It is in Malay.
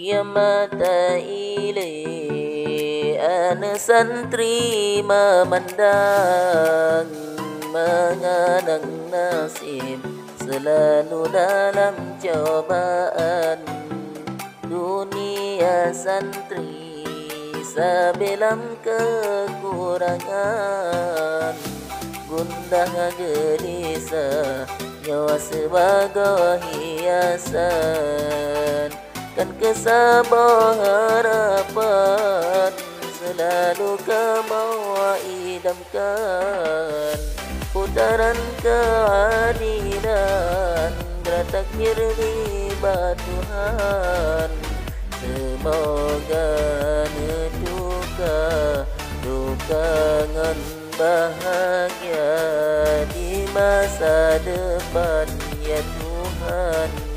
Ya mata ile anak santri memandang, mengenang nasib selalu dalam cobaan. Dunia santri sebilang kekurangan, gundah gelisah nyawa sebagai hiasan. Kan kesabar harapan selalu kau idamkan. Putaran keadilan takdir riba Tuhan. Semoga duka ngan bahagia di masa depan ya Tuhan.